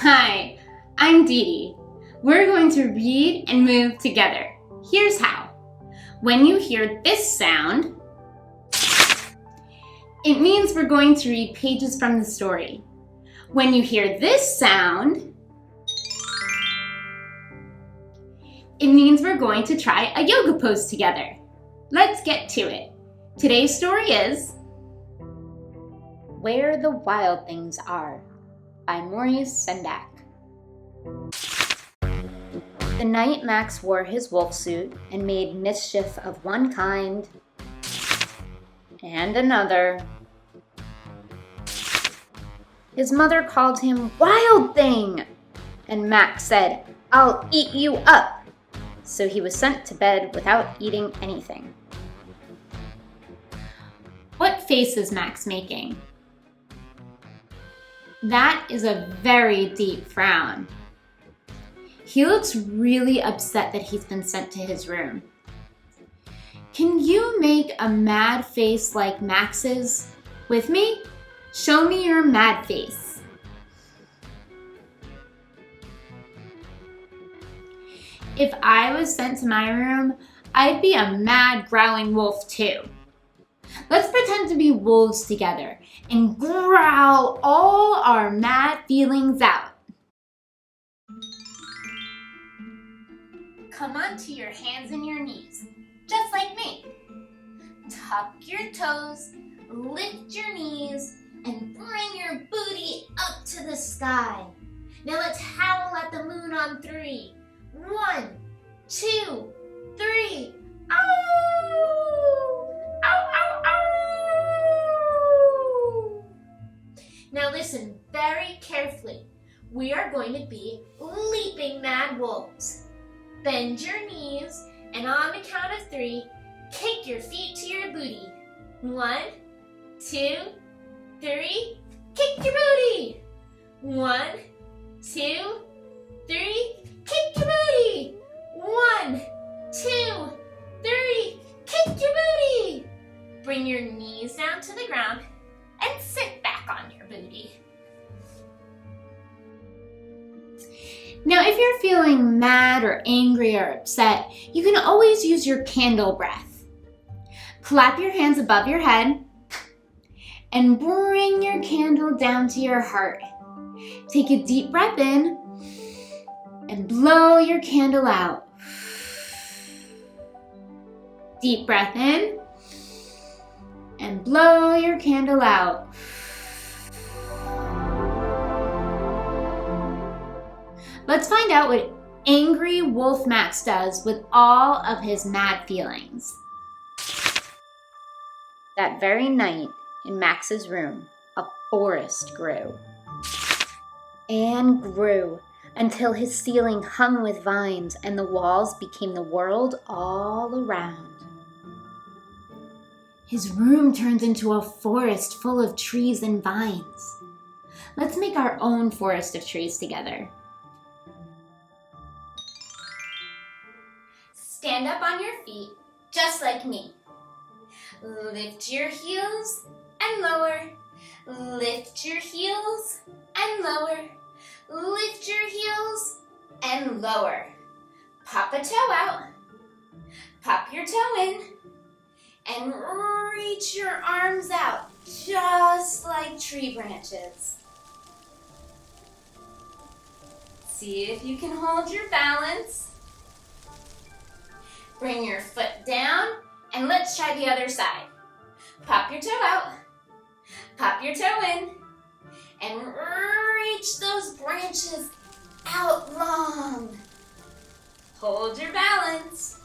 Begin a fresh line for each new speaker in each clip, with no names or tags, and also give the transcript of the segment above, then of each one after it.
Hi, I'm Dee Dee. We're going to read and move together. Here's how. When you hear this sound, it means we're going to read pages from the story. When you hear this sound, it means we're going to try a yoga pose together. Let's get to it. Today's story is Where the Wild Things Are by Maurice Sendak. The night Max wore his wolf suit and made mischief of one kind and another, his mother called him Wild Thing, and Max said, "I'll eat you up." So he was sent to bed without eating anything. What face is Max making? That is a very deep frown. He looks really upset that he's been sent to his room. Can you make a mad face like Max's with me? Show me your mad face. If I was sent to my room, I'd be a mad growling wolf too. Let's pretend to be wolves together and growl all our mad feelings out. Come onto your hands and your knees, just like me. Tuck your toes, lift your knees, and bring your booty up to the sky. Now let's howl at the moon on 3. 1, 2, 3. Ow! Ow, ow, ow! Now listen very carefully. We are going to be leaping mad wolves. Bend your knees, and on the count of 3, kick your feet to your booty. 1, 2, 3, kick your booty. 1, 2, 3, kick your booty. 1, 2, 3, kick your booty. Bring your knees down to the ground and sit back on your booty. Now, if you're feeling mad or angry or upset, you can always use your candle breath. Clap your hands above your head and bring your candle down to your heart. Take a deep breath in and blow your candle out. Deep breath in and blow your candle out. Let's find out what angry Wolf Max does with all of his mad feelings. That very night, in Max's room, a forest grew and grew until his ceiling hung with vines and the walls became the world all around. His room turns into a forest full of trees and vines. Let's make our own forest of trees together. Stand up on your feet, just like me. Lift your heels and lower. Lift your heels and lower. Lift your heels and lower. Pop a toe out. Pop your toe in. And reach your arms out, just like tree branches. See if you can hold your balance. Bring your foot down, and let's try the other side. Pop your toe out, pop your toe in, and reach those branches out long. Hold your balance.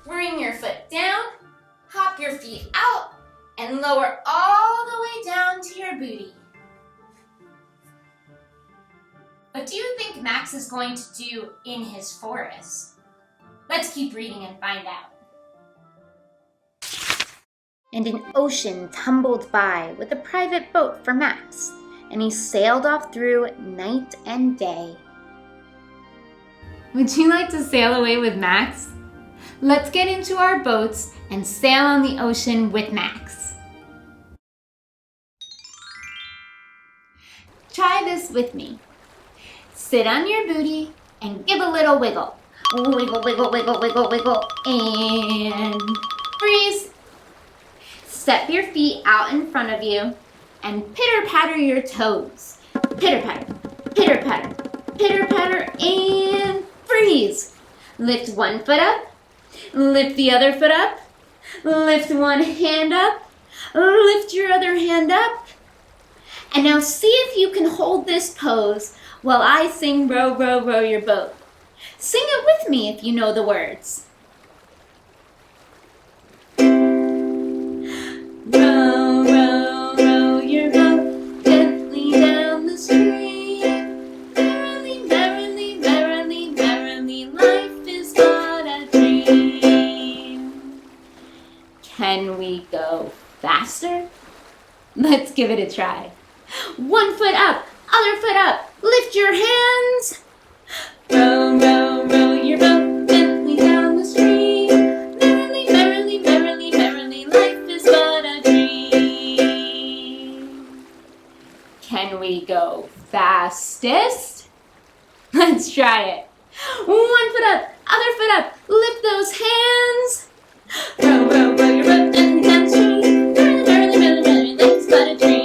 Bring your foot down, hop your feet out, and lower all the way down to your booty. What do you think Max is going to do in his forest? Let's keep reading and find out. And an ocean tumbled by with a private boat for Max, and he sailed off through night and day. Would you like to sail away with Max? Let's get into our boats and sail on the ocean with Max.
Try this with me. Sit on your booty and give a little wiggle. Wiggle, wiggle, wiggle, wiggle, wiggle, and freeze. Step your feet out in front of you and pitter-patter your toes. Pitter-patter, pitter-patter, pitter-patter, and freeze. Lift one foot up, lift the other foot up, lift one hand up, lift your other hand up. And now see if you can hold this pose while I sing Row, Row, Row Your Boat. Sing it with me if you know the words. Row, row, row your boat gently down the stream. Merrily, merrily, merrily, merrily, life is but a dream. Can we go faster? Let's give it a try. One foot up, other foot up, lift your hands. Row, row, row your boat gently down the stream. Merrily, merrily, merrily, merrily, life is but a dream. Can we go fastest? Let's try it. One foot up, other foot up, lift those hands. Row, row, row your boat gently down the stream. Merrily, merrily, merrily, merrily, life is but a dream.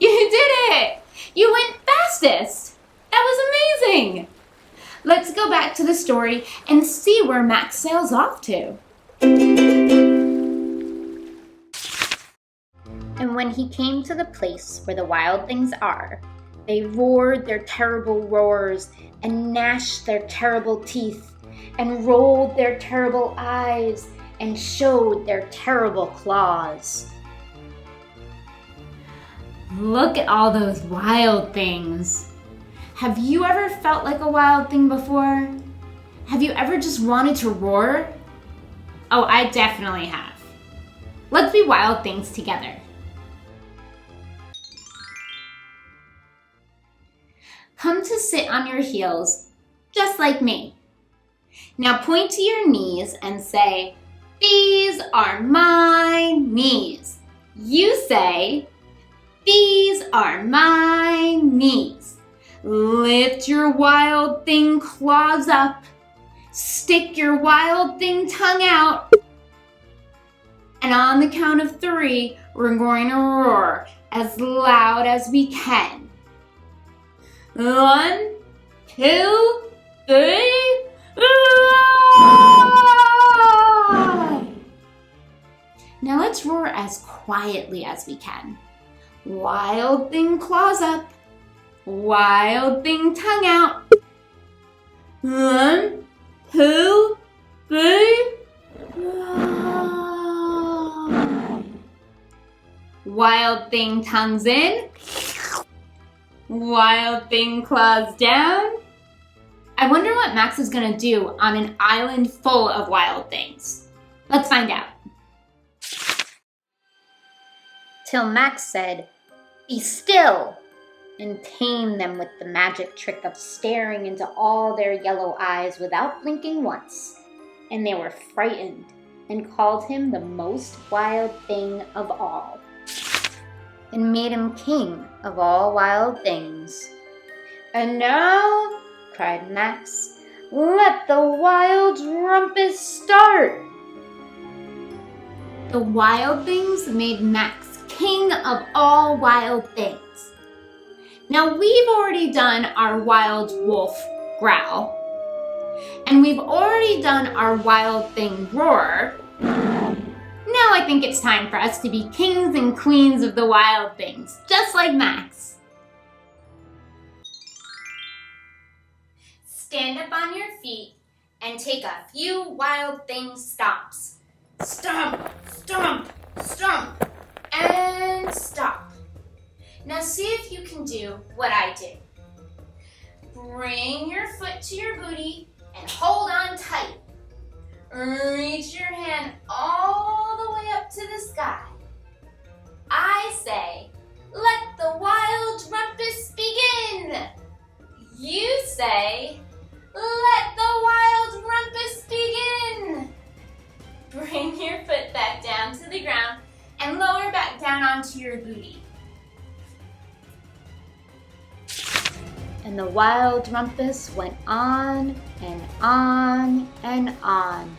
You did it! You went fastest! That was amazing! Let's go back to the story and see where Max sails off to. And when he came to the place where the wild things are, they roared their terrible roars and gnashed their terrible teeth and rolled their terrible eyes and showed their terrible claws. Look at all those wild things. Have you ever felt like a wild thing before? Have you ever just wanted to roar? Oh, I definitely have. Let's be wild things together. Come to sit on your heels, just like me. Now point to your knees and say, "These are my knees." You say, "These are my knees." Lift your wild thing claws up. Stick your wild thing tongue out. And on the count of 3, we're going to roar as loud as we can. 1, 2, 3, roar! Now let's roar as quietly as we can. Wild thing claws up. Wild thing tongue out. 1, 2, 3. Wild thing tongues in. Wild thing claws down. I wonder what Max is gonna do on an island full of wild things. Let's find out. Till Max said, "Be still," and tamed them with the magic trick of staring into all their yellow eyes without blinking once. And they were frightened and called him the most wild thing of all, and made him king of all wild things. "And now," cried Max, "let the wild rumpus start." The wild things made Max king of all wild things. Now we've already done our wild wolf growl, and we've already done our wild thing roar. Now I think it's time for us to be kings and queens of the wild things, just like Max. Stand up on your feet and take a few wild thing stomps. Stomp, stomp, stomp, and stop. Now see if you can do what I did. Bring your foot to your booty and hold on tight. Reach your hand all the way up to the sky. I say, "Let the wild rumpus begin." You say, "Let the wild rumpus begin." Bring your foot back down to the ground and lower back down down onto your booty. And the wild rumpus went on and on and on.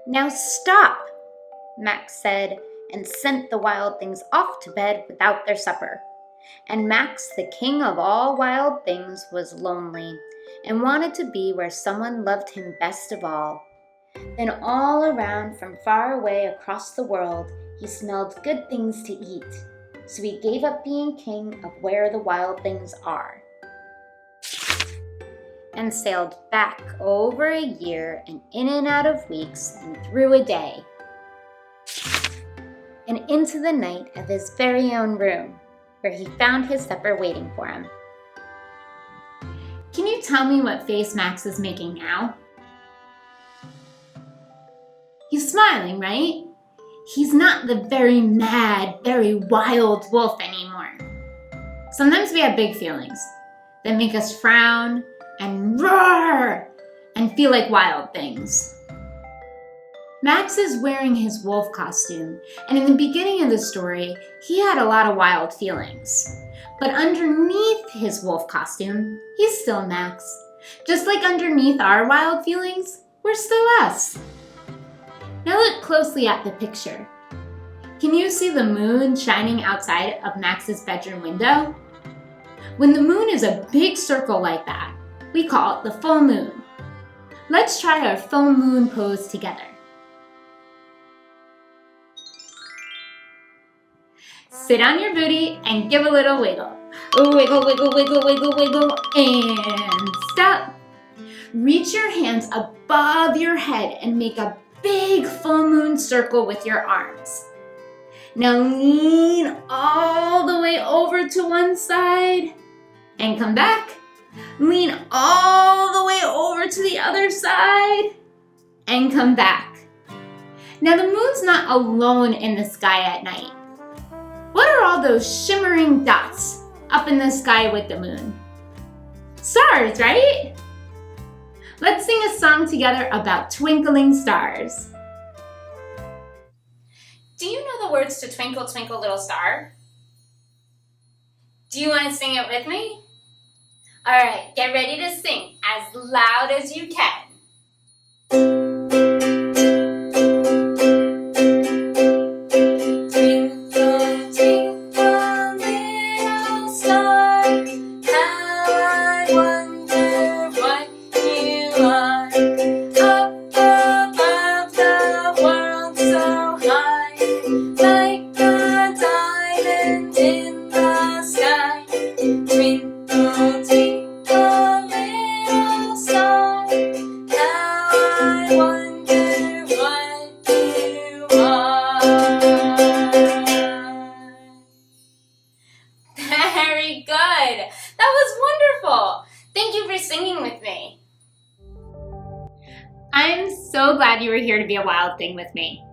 "Now stop," Max said, and sent the wild things off to bed without their supper. And Max, the king of all wild things, was lonely and wanted to be where someone loved him best of all. Then all around, from far away across the world, he smelled good things to eat. So he gave up being king of where the wild things are, and sailed back over a year and in and out of weeks and through a day, and into the night of his very own room, where he found his supper waiting for him. Can you tell me what face Max is making now? He's smiling, right? He's not the very mad, very wild wolf anymore. Sometimes we have big feelings that make us frown and roar and feel like wild things. Max is wearing his wolf costume, and in the beginning of the story, he had a lot of wild feelings. But underneath his wolf costume, he's still Max. Just like underneath our wild feelings, we're still us. Now look closely at the picture. Can you see the moon shining outside of Max's bedroom window? When the moon is a big circle like that, we call it the full moon. Let's try our full moon pose together. Sit on your booty and give a little wiggle. Wiggle, wiggle, wiggle, wiggle, wiggle, and stop. Reach your hands above your head and make a big full moon circle with your arms. Now lean all the way over to one side and come back. Lean all the way over to the other side and come back. Now the moon's not alone in the sky at night. What are all those shimmering dots up in the sky with the moon? Stars, right? Let's sing a song together about twinkling stars. Do you know the words to Twinkle, Twinkle, Little Star? Do you want to sing it with me? All right, get ready to sing as loud as you can. Very good. That was wonderful. Thank you for singing with me. I'm so glad you were here to be a wild thing with me.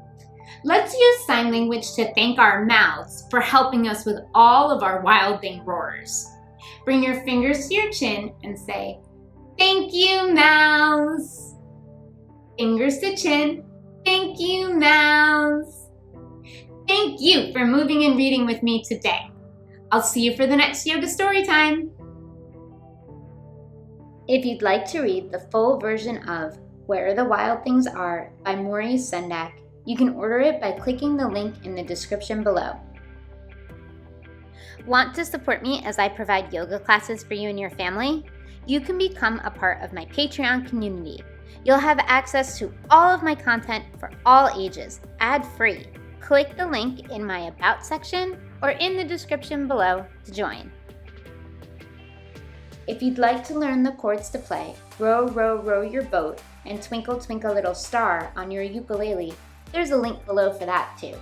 Let's use sign language to thank our mouths for helping us with all of our wild thing roars. Bring your fingers to your chin and say, "Thank you, mouths." Fingers to chin. Thank you, mouths. Thank you for moving and reading with me today. I'll see you for the next yoga story time. If you'd like to read the full version of Where the Wild Things Are by Maurice Sendak, you can order it by clicking the link in the description below. Want to support me as I provide yoga classes for you and your family? You can become a part of my Patreon community. You'll have access to all of my content for all ages, ad-free. Click the link in my About section or in the description below to join. If you'd like to learn the chords to play Row, Row, Row Your Boat and Twinkle, Twinkle, Little Star on your ukulele, there's a link below for that too.